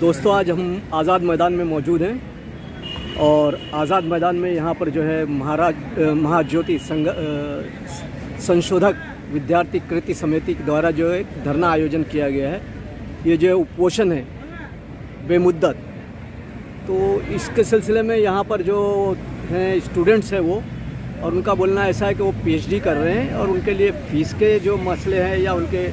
दोस्तों, आज हम आज़ाद मैदान में मौजूद हैं और आज़ाद मैदान में यहाँ पर जो है महाज्योति संशोधक विद्यार्थी कृति समिति के द्वारा जो है धरना आयोजन किया गया है। ये जो उपोषण है बेमुद्दत, तो इसके सिलसिले में यहाँ पर जो हैं स्टूडेंट्स हैं वो, और उनका बोलना ऐसा है कि वो पीएचडी कर रहे हैं और उनके लिए फ़ीस के जो मसले हैं या उनके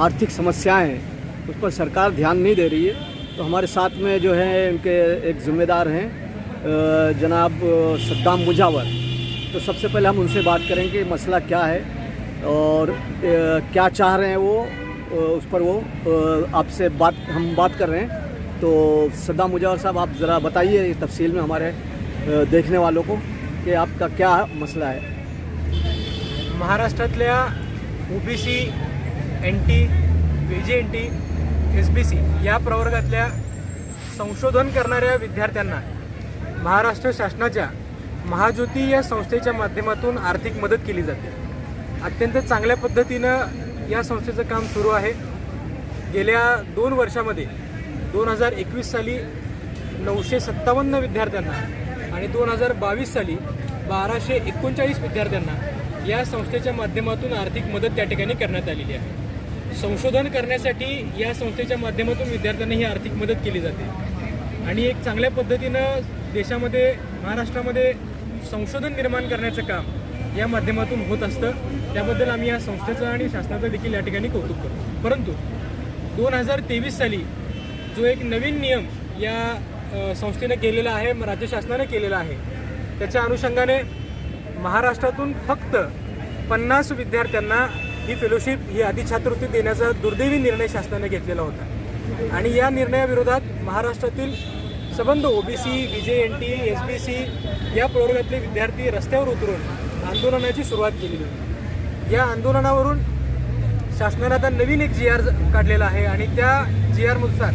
आर्थिक समस्याएं हैं उस पर सरकार ध्यान नहीं दे रही है। तो हमारे साथ में जो है उनके एक ज़िम्मेदार हैं जनाब सद्दाम मुजावर। तो सबसे पहले हम उनसे बात करेंगे कि मसला क्या है और क्या चाह रहे हैं वो, उस पर वो आपसे हम बात कर रहे हैं। तो सद्दाम मुजावर साहब, आप ज़रा बताइए तफसील में हमारे देखने वालों को कि आपका क्या मसला है। महाराष्ट्रातल्या ओबीसी, एनटी, व्हीजेएनटी, एसबीसी या प्रवर्गातल्या संशोधन करणाऱ्या विद्यार्थ्यांना महाराष्ट्र शासनाच्या महाज्योती या संस्थेच्या माध्यमातून आर्थिक मदत केली जाते। अत्यंत चांगल्या पद्धतीनं या संस्थेचं काम सुरू आहे। गेल्या 2 वर्षामध्ये 2021 साली 957 विद्यार्थ्यांना आणि 2022 साली 1239 विद्यार्थ्यांना या संस्थेच्या माध्यमातून आर्थिक मदत त्या ठिकाणी करण्यात आलेली आहे। संशोधन करण्यासाठी या संस्थेच्या माध्यमातून विद्यार्थ्यांना ही आर्थिक मदत केली जाते आणि एक चांगल्या पद्धतीनं देशामध्ये महाराष्ट्रामध्ये संशोधन निर्माण करण्याचं काम या माध्यमातून होत असतं। त्याबद्दल आम्ही या संस्थेचं आणि शासनाचं देखील या ठिकाणी कौतुक करतो। परंतु 2023 साली जो एक नवीन नियम या संस्थेने केलेला आहे, राज्य शासनाने केलेला आहे, त्याच्या अनुषंगाने महाराष्ट्रातून फक्त 50 विद्यार्थ्यांना ही फेलोशिप, ही अधिछात्रवृत्ती देण्याचा दुर्दैवी निर्णय शासनाने घेतलेला होता आणि या निर्णयाविरोधात महाराष्ट्रातील संबंध ओबीसी, व्हीजेएनटी, एसबीसी या प्रवर्गातले विद्यार्थी रस्त्यावर उतरून आंदोलनाची सुरुवात केली होती। या आंदोलनावरून शासनाने आता नवीन एक GR काढलेला आहे आणि त्या GRनुसार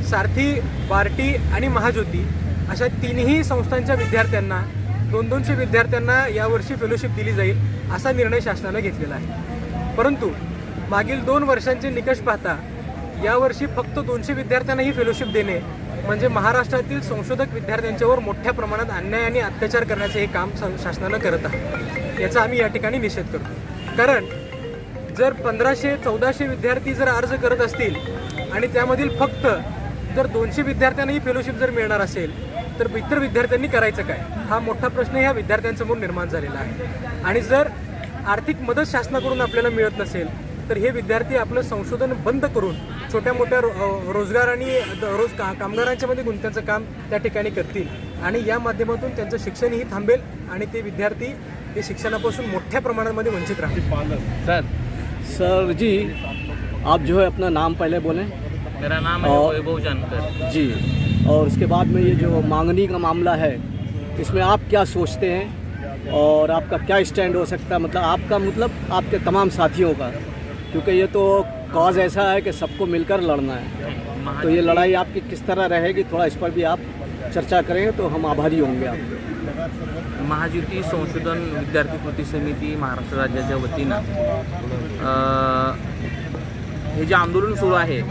सारथी, बार्टी आणि महाज्योती अशा 3ही संस्थांच्या विद्यार्थ्यांना 200 विद्यार्थ्यांना यावर्षी फेलोशिप दिली जाईल असा निर्णय शासनाने घेतलेला आहे। परंतु मागील 2 वर्षांचे निकष पाहता यावर्षी फक्त 200 विद्यार्थ्यांना ही फेलोशिप देणे म्हणजे महाराष्ट्रातील संशोधक विद्यार्थ्यांच्यावर मोठ्या प्रमाणात अन्याय आणि अत्याचार करण्याचे हे काम शासनाने करत आहे। याचा आम्ही या ठिकाणी निषेध करतो। कारण जर 1500-1400 विद्यार्थी जर अर्ज करत असतील आणि त्यामधील फक्त जर 200 विद्यार्थ्यांना ही फेलोशिप जर मिळणार असेल तर इतर विद्यार्थ्यांनी करायचं काय, हा मोठा प्रश्न ह्या विद्यार्थ्यांसमोर निर्माण झालेला आहे। आणि जर आर्थिक मदत शासनाकडून आपल्याला मिळत नसेल तर हे विद्यार्थी आपलं संशोधन बंद करून छोट्या मोठ्या रोजगार आणि कामगारांच्या मध्ये गुंतण्याचं काम त्या ठिकाणी करतील आणि या माध्यमातून त्यांचं शिक्षणही थांबेल आणि ते विद्यार्थी ते शिक्षणापासून मोठ्या प्रमाणामध्ये वंचित राहतील। सर जी, आप जो है अपना नाम पहले बोलें। मेरा नाम है वैभव जानकर जी। और उसके बाद में ये जो मांगनी का मामला है, इसमें आप क्या सोचते हैं और आपका क्या स्टैंड हो सकता है, मतलब आपका, मतलब आपके तमाम साथियों का, क्योंकि ये तो कॉज ऐसा है कि सबको मिलकर लड़ना है। तो ये लड़ाई आपकी किस तरह रहेगी, थोड़ा इस पर भी आप चर्चा करें तो हम आभारी होंगे आपके। महाज्योती संशोधन विद्यार्थी कृती समिती महाराष्ट्र राज्याच्या वतीनं हे जे आंदोलन सुरू आहे,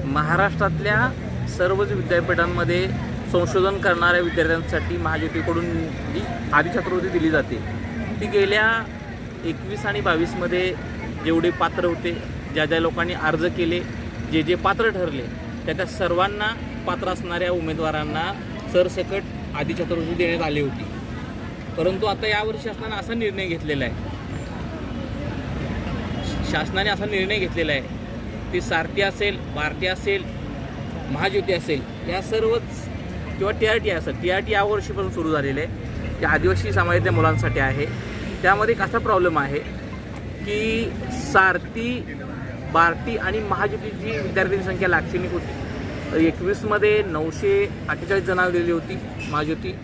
महाराष्ट्रातल्या सर्वच विद्यापीठांमध्ये संशोधन करणाऱ्या विद्यार्थ्यांसाठी महाज्योतीकडून जी अधिछात्रवृत्ती दिली जाते, ती गेल्या 21 आणि 22मध्ये जेवढे पात्र होते, ज्या ज्या लोकांनी अर्ज केले, जे जे पात्र ठरले, त्या सर्वांना, पात्र असणाऱ्या उमेदवारांना सरसकट अधिछात्रवृत्ती देण्यात आली होती। परंतु आता यावर्षी शासनाने असा निर्णय घेतलेला आहे, ती सारथी असेल, बार्टी असेल, महाज्योती असेल, या सर्वच किंवा TRT असेल, TRT यावर्षीपासून सुरू झालेले आहे, ते आदिवासी समाजातल्या मुलांसाठी आहे। त्यामध्ये एक असा प्रॉब्लेम आहे की सारथी, बार्टी आणि महाज्योतीची विद्यार्थ्यांची संख्या लाक्षणिक होती। 21मध्ये 948 जणांना दिली होती महाज्योती,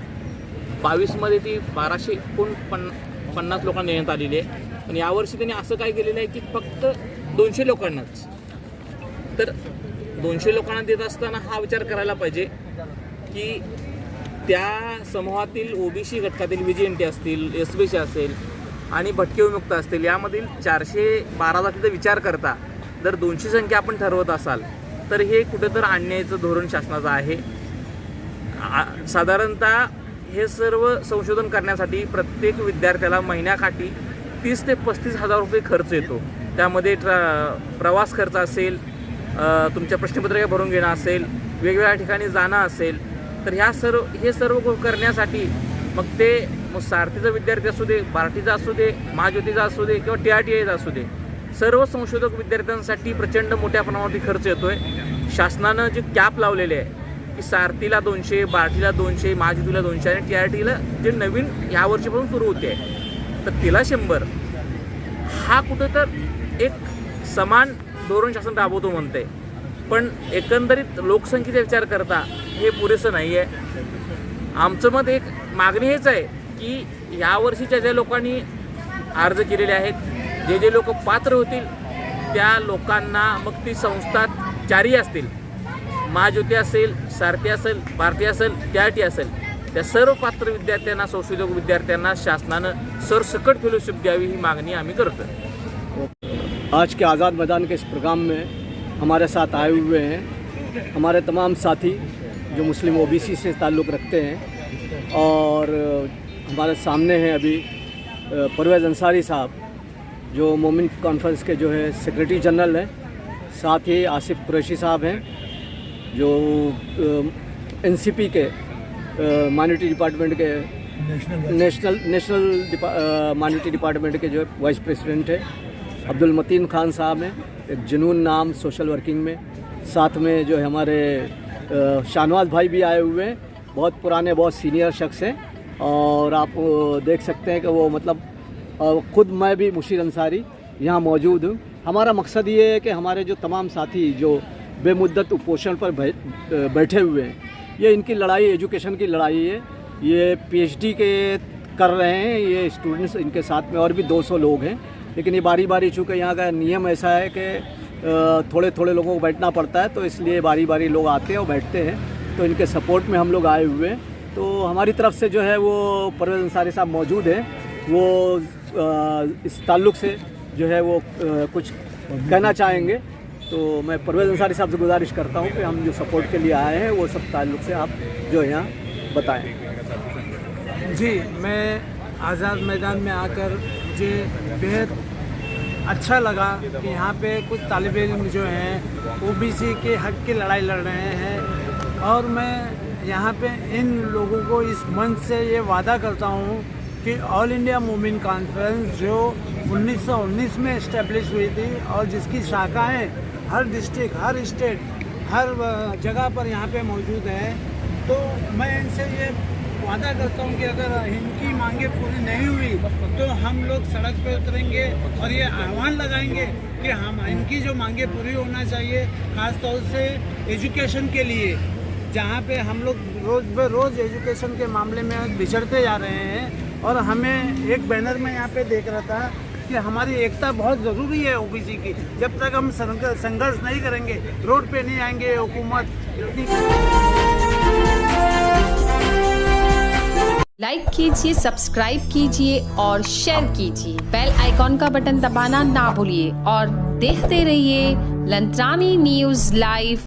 22मध्ये ती 1250 लोकांना देण्यात आलेली आहे। पण यावर्षी त्यांनी असं काय केलेलं आहे की फक्त 200 लोकांनाच, तर 200 लोकांना देत असताना हा विचार करायला पाहिजे की त्या समूहातील ओबीसी घटकातील व्हीजेएनटी असतील, एसबीसी असेल आणि भटके विमुक्त असतील, यामधील 412 जातीचा विचार करता जर 200 संख्या आपण ठरवत असाल तर हे कुठेतरी आणण्याचं धोरण शासनाचं आहे. साधारणतः हे सर्व संशोधन करण्यासाठी प्रत्येक विद्यार्थ्याला महिन्याकाठी 30 ते 35 हजार रुपये खर्च येतो. त्यामध्ये प्रवास खर्च असेल, तुमच्या प्रश्नपत्रिका भरून घेणं असेल, वेगवेगळ्या ठिकाणी जाणं असेल. तर हे सर्व करण्यासाठी मग सारथीचा विद्यार्थी असू दे, बार्टीचा असू दे, महाज्योतीचा असू दे किंवा TRTIचा असू दे, सर्व संशोधक विद्यार्थ्यांसाठी प्रचंड मोठ्या प्रमाणावरती खर्च येतोय. शासनानं जे कॅप लावलेले आहे की सारथीला 200, बार्टीला 200, महाज्योतीला 200 आणि TRTला जे नवीन ह्या वर्षीपासून सुरू होते तर तिला 100, हा कुठं तर एक समान धोरण शासन राबवतो म्हणते. पण एकंदरीत लोकसंख्येचा विचार करता हे पुरेसं नाही आहे. आमचं मत एक मागणी हेच आहे की यावर्षीच्या ज्या लोकांनी अर्ज केलेले आहेत, जे लोक पात्र होतील त्या लोकांना मग ती संस्था 4ही असतील, महाज्योती असेल, सारथी असेल, भारती असेल, TRT असेल, त्या सर्व पात्र विद्यार्थ्यांना, संशोधक विद्यार्थ्यांना शासनानं सरसकट फेलोशिप द्यावी ही मागणी आम्ही करतो. आज के आज़ाद मैदान के इस प्रोग्राम में हमारे साथ आए हुए हैं हमारे तमाम साथी जो मुस्लिम OBC से ताल्लुक़ रखते हैं, और हमारे सामने हैं अभी परवेज़ अंसारी साहब जो मोमिन कॉन्फ्रेंस के जो है सेक्रेटरी जनरल हैं. साथ ही आसिफ कुरैशी साहब हैं जो NCP के माइनॉरिटी डिपार्टमेंट के नेशनल माइनॉरिटी डिपार्टमेंट के जो वाइस प्रेसिडेंट है. अब्दुल मतीन खान साहब हैं, एक जुनून नाम सोशल वर्किंग में. साथ में जो है हमारे शाहनवाज भाई भी आए हुए हैं, बहुत पुराने, बहुत सीनियर शख्स हैं. और आप देख सकते हैं कि वो मतलब ख़ुद मैं भी मुशीर अंसारी यहाँ मौजूद हूँ. हमारा मकसद ये है कि हमारे जो तमाम साथी जो बेमुद्दत उपोषण पर बैठे हुए हैं, ये इनकी लड़ाई एजुकेशन की लड़ाई है. ये PhD के कर रहे हैं, ये स्टूडेंट्स इनके साथ में और भी 200 लोग हैं. लेकिन ये बारी बारी, चूँकि यहाँ का नियम ऐसा है कि थोड़े थोड़े लोगों को बैठना पड़ता है, तो इसलिए बारी बारी लोग आते हैं और बैठते हैं. तो इनके सपोर्ट में हम लोग आए हुए हैं. तो हमारी तरफ से जो है वो परवेज़ अंसारी साहब मौजूद हैं, वो इस ताल्लुक़ से जो है वो कुछ कहना चाहेंगे. तो मैं परवेज़ अंसारी साहब से गुजारिश करता हूँ कि हम जो सपोर्ट के लिए आए हैं वो सब ताल्लुक़ से आप जो यहाँ बताएं. जी, मैं आज़ाद मैदान में आकर मुझे बेहद अच्छा लगा कि यहाँ पे कुछ तालिब इल्म जो हैं OBC के हक़ की लड़ाई लड़ रहे हैं. और मैं यहाँ पे इन लोगों को इस मंच से ये वादा करता हूँ कि ऑल इंडिया मोमिन कॉन्फ्रेंस जो 1919 में इस्टेब्लिश हुई थी और जिसकी शाखाएँ हर डिस्ट्रिक्ट, हर स्टेट, हर जगह पर यहाँ पे मौजूद है, तो मैं इनसे ये वादा करता हूँ कि अगर इनकी मांगें पूरी नहीं हुई तो हम लोग सड़क पे उतरेंगे और ये आह्वान लगाएंगे कि हम इनकी जो मांगें पूरी होना चाहिए, ख़ास तौर से एजुकेशन के लिए, जहाँ पे हम लोग रोज़ बरोज़ एजुकेशन के मामले में बिछड़ते जा रहे हैं. और हमें एक बैनर में यहाँ पे देख रहा था कि हमारी एकता बहुत ज़रूरी है OBC की. जब तक हम संघर्ष नहीं करेंगे, रोड पे नहीं आएंगे, हुकूमत लाइक कीजिए, सब्सक्राइब कीजिए और शेयर कीजिए. बेल आइकॉन का बटन दबाना ना भूलिए और देखते रहिए लंत्रानी न्यूज़ लाइव